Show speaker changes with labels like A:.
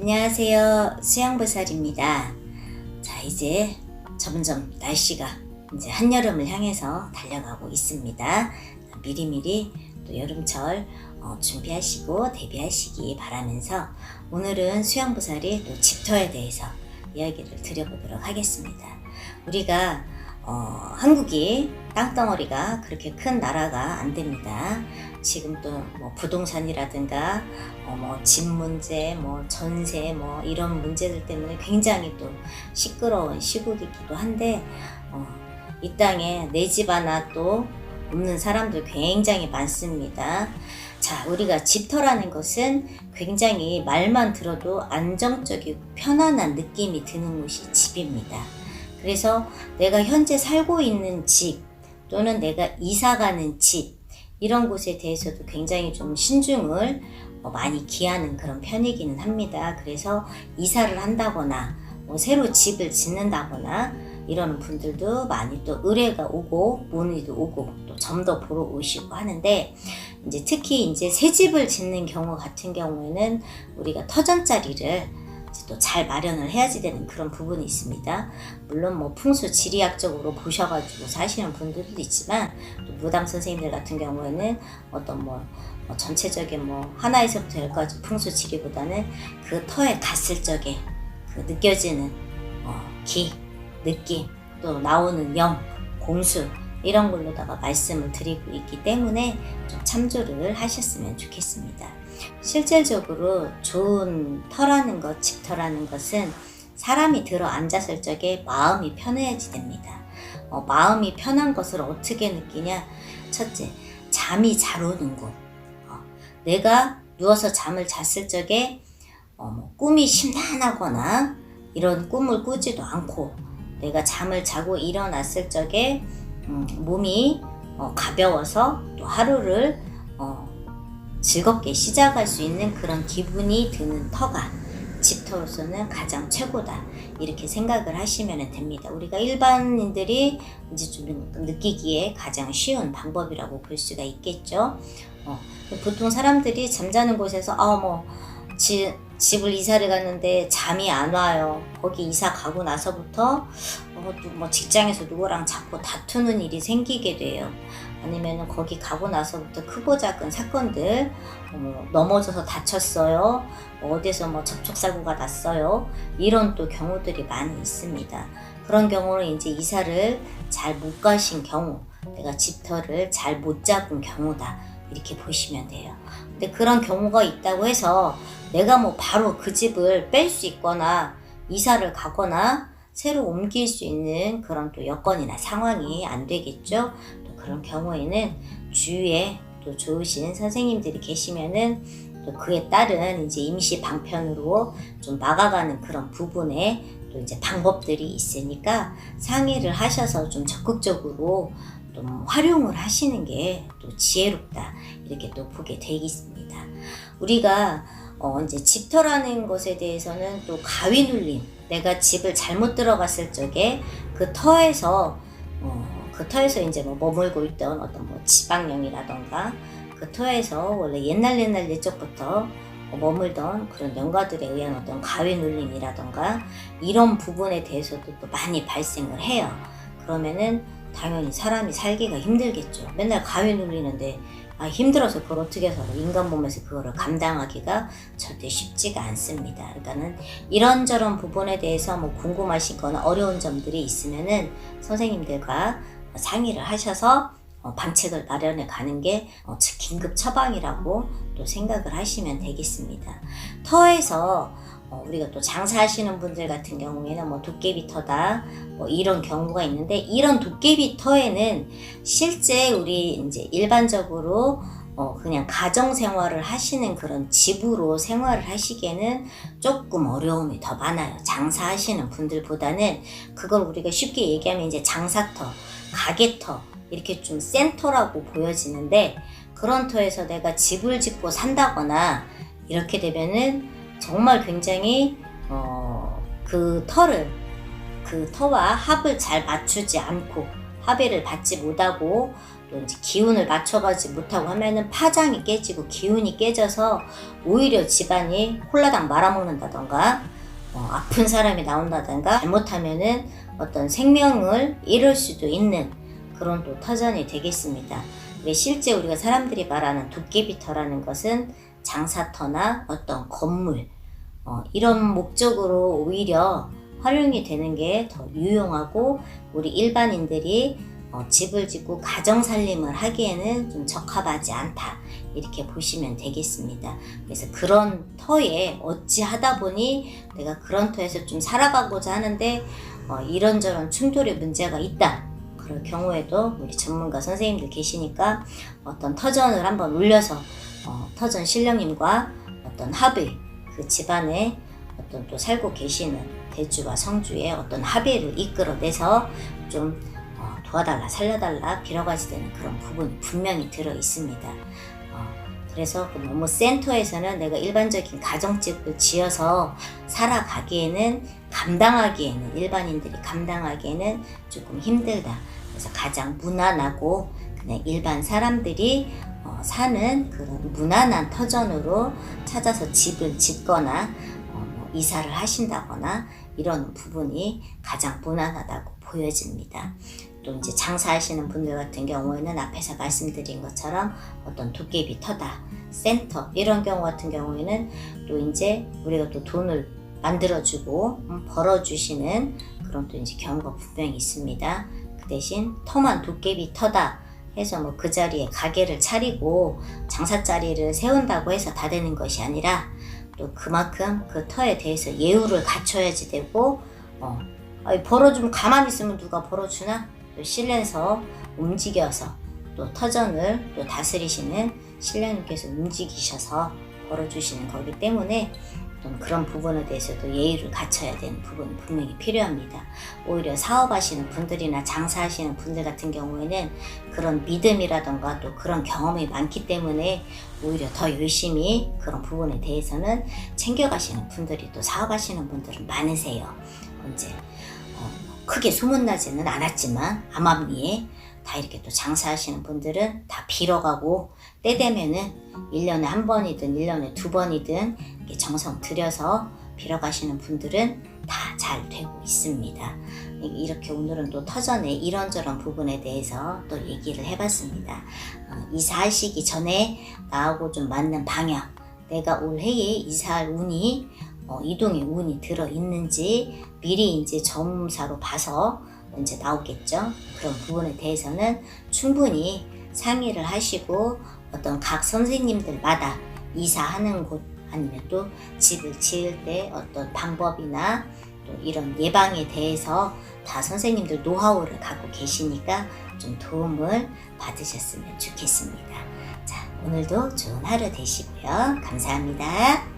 A: 안녕하세요. 수양보살입니다. 자, 이제 점점 날씨가 이제 한여름을 향해서 달려가고 있습니다. 미리미리 또 여름철 준비하시고 대비하시기 바라면서 오늘은 수양보살이 또 집터에 대해서 이야기를 드려보도록 하겠습니다. 우리가 한국이 땅덩어리가 그렇게 큰 나라가 안 됩니다. 지금 또 뭐 부동산이라든가 집 문제, 전세 이런 문제들 때문에 굉장히 또 시끄러운 시국이기도 한데 이 땅에 내 집 하나 또 없는 사람들 굉장히 많습니다. 자, 우리가 집터라는 것은 굉장히 말만 들어도 안정적이고 편안한 느낌이 드는 곳이 집입니다. 그래서 내가 현재 살고 있는 집 또는 내가 이사 가는 집 이런 곳에 대해서도 굉장히 좀 신중을 많이 기하는 그런 편이기는 합니다. 그래서 이사를 한다거나 새로 집을 짓는다거나 이러는 분들도 많이 또 의뢰가 오고 문의도 오고 또 점도 보러 오시고 하는데, 이제 특히 이제 새 집을 짓는 경우 같은 경우에는 우리가 터전자리를 또 잘 마련을 해야지 되는 그런 부분이 있습니다. 물론 풍수 지리학적으로 보셔가지고 사시는 분들도 있지만, 또 무당 선생님들 같은 경우에는 어떤 전체적인 하나에서부터 열까지 풍수 지리보다는 그 터에 갔을 적에 그 느껴지는 기, 느낌, 또 나오는 영, 공수 이런 걸로다가 말씀을 드리고 있기 때문에 좀 참조를 하셨으면 좋겠습니다. 실질적으로 좋은 터라는 것, 집터라는 것은 사람이 들어 앉았을 적에 마음이 편해야지 됩니다. 마음이 편한 것을 어떻게 느끼냐? 첫째, 잠이 잘 오는 곳. 내가 누워서 잠을 잤을 적에 꿈이 심란하거나 이런 꿈을 꾸지도 않고, 내가 잠을 자고 일어났을 적에 몸이 가벼워서 또 하루를 즐겁게 시작할 수 있는 그런 기분이 드는 터가 집터로서는 가장 최고다, 이렇게 생각을 하시면 됩니다. 우리가 일반인들이 이제 좀 느끼기에 가장 쉬운 방법이라고 볼 수가 있겠죠. 보통 사람들이 잠자는 곳에서 집을 이사를 갔는데 잠이 안 와요. 거기 이사 가고 나서부터 직장에서 누구랑 자꾸 다투는 일이 생기게 돼요. 아니면 거기 가고 나서부터 크고 작은 사건들, 넘어져서 다쳤어요, 어디서 접촉사고가 났어요, 이런 또 경우들이 많이 있습니다. 그런 경우는 이제 이사를 잘 못 가신 경우, 내가 집터를 잘 못 잡은 경우다, 이렇게 보시면 돼요. 근데 그런 경우가 있다고 해서 내가 바로 그 집을 뺄 수 있거나 이사를 가거나 새로 옮길 수 있는 그런 또 여건이나 상황이 안 되겠죠. 또 그런 경우에는 주위에 또 좋으신 선생님들이 계시면은 또 그에 따른 이제 임시 방편으로 좀 막아가는 그런 부분에 또 이제 방법들이 있으니까 상의를 하셔서 좀 적극적으로 좀 활용을 하시는 게 또 지혜롭다, 이렇게 또 보게 되겠습니다. 우리가 이제 집터라는 것에 대해서는 또 가위 눌림, 내가 집을 잘못 들어갔을 적에 그 터에서 이제 머물고 있던 어떤 지방령이라던가 그 터에서 원래 옛날 예적부터 머물던 그런 영가들에 의한 어떤 가위 눌림이라던가 이런 부분에 대해서도 또 많이 발생을 해요. 그러면은 당연히 사람이 살기가 힘들겠죠. 맨날 가위 눌리는데 힘들어서 그걸 어떻게 해서 인간 몸에서 그거를 감당하기가 절대 쉽지가 않습니다. 그러니까는 이런저런 부분에 대해서 궁금하시거나 어려운 점들이 있으면은 선생님들과 상의를 하셔서 방책을 마련해 가는 게 긴급 처방이라고 또 생각을 하시면 되겠습니다. 터에서 우리가 또 장사하시는 분들 같은 경우에는 도깨비 터다 이런 경우가 있는데, 이런 도깨비 터에는 실제 우리 이제 일반적으로 그냥 가정 생활을 하시는 그런 집으로 생활을 하시기에는 조금 어려움이 더 많아요. 장사하시는 분들보다는 그걸 우리가 쉽게 얘기하면 이제 장사터, 가게터 이렇게 좀 센 터라고 보여지는데, 그런 터에서 내가 집을 짓고 산다거나 이렇게 되면은 정말 굉장히 그 터와 합을 잘 맞추지 않고 합의를 받지 못하고 또 이제 기운을 맞춰가지 못하고 하면은 파장이 깨지고 기운이 깨져서 오히려 집안이 홀라당 말아먹는다던가 아픈 사람이 나온다던가 잘못하면은 어떤 생명을 잃을 수도 있는 그런 또 터전이 되겠습니다. 실제 우리가 사람들이 말하는 도깨비터라는 것은 장사터나 어떤 건물 이런 목적으로 오히려 활용이 되는 게 더 유용하고 우리 일반인들이 집을 짓고 가정살림을 하기에는 좀 적합하지 않다 이렇게 보시면 되겠습니다. 그래서 그런 터에 어찌하다 보니 내가 그런 터에서 좀 살아가고자 하는데 이런저런 충돌의 문제가 있다 그럴 경우에도 우리 전문가 선생님들 계시니까 어떤 터전을 한번 울려서 터전 신령님과 어떤 합의 그 집안에 어떤 또 살고 계시는 대주와 성주의 어떤 합의를 이끌어내서 좀 도와달라 살려달라 빌어가지 되는 그런 부분이 분명히 들어 있습니다. 그래서 그 너무 센터에서는 내가 일반적인 가정집을 지어서 살아가기에는 감당하기에는 일반인들이 감당하기에는 조금 힘들다. 그래서 가장 무난하고 그냥 일반 사람들이 사는 그런 무난한 터전으로 찾아서 집을 짓거나 이사를 하신다거나 이런 부분이 가장 무난하다고 보여집니다. 또 이제 장사하시는 분들 같은 경우에는 앞에서 말씀드린 것처럼 어떤 도깨비 터다, 센터 이런 경우 같은 경우에는 또 이제 우리가 또 돈을 만들어주고 벌어주시는 그런 또 이제 경우가 분명히 있습니다. 그 대신 터만 도깨비 터다 해서 뭐 그 자리에 가게를 차리고 장사 자리를 세운다고 해서 다 되는 것이 아니라 또 그만큼 그 터에 대해서 예우를 갖춰야지 되고 벌어주면 가만히 있으면 누가 벌어주나? 또 실내에서 움직여서 또 터전을 또 다스리시는 신령님께서 움직이셔서 벌어주시는 거기 때문에 그런 부분에 대해서도 예의를 갖춰야 되는 부분이 분명히 필요합니다. 오히려 사업하시는 분들이나 장사하시는 분들 같은 경우에는 그런 믿음이라던가 또 그런 경험이 많기 때문에 오히려 더 열심히 그런 부분에 대해서는 챙겨가시는 분들이 또 사업하시는 분들은 많으세요. 이제 크게 소문나지는 않았지만 암암리에 다 이렇게 또 장사하시는 분들은 다 빌어가고 때 되면은 1년에 한 번이든 1년에 두 번이든 이렇게 정성 들여서 빌어가시는 분들은 다 잘 되고 있습니다. 이렇게 오늘은 또 터전의 이런저런 부분에 대해서 또 얘기를 해봤습니다. 이사하시기 전에 나하고 좀 맞는 방향, 내가 올해에 이사할 운이 이동의 운이 들어있는지 미리 이제 점사로 봐서 이제 나오겠죠. 그런 부분에 대해서는 충분히 상의를 하시고 어떤 각 선생님들마다 이사하는 곳 아니면 또 집을 지을 때 어떤 방법이나 또 이런 예방에 대해서 다 선생님들 노하우를 갖고 계시니까 좀 도움을 받으셨으면 좋겠습니다. 자, 오늘도 좋은 하루 되시고요. 감사합니다.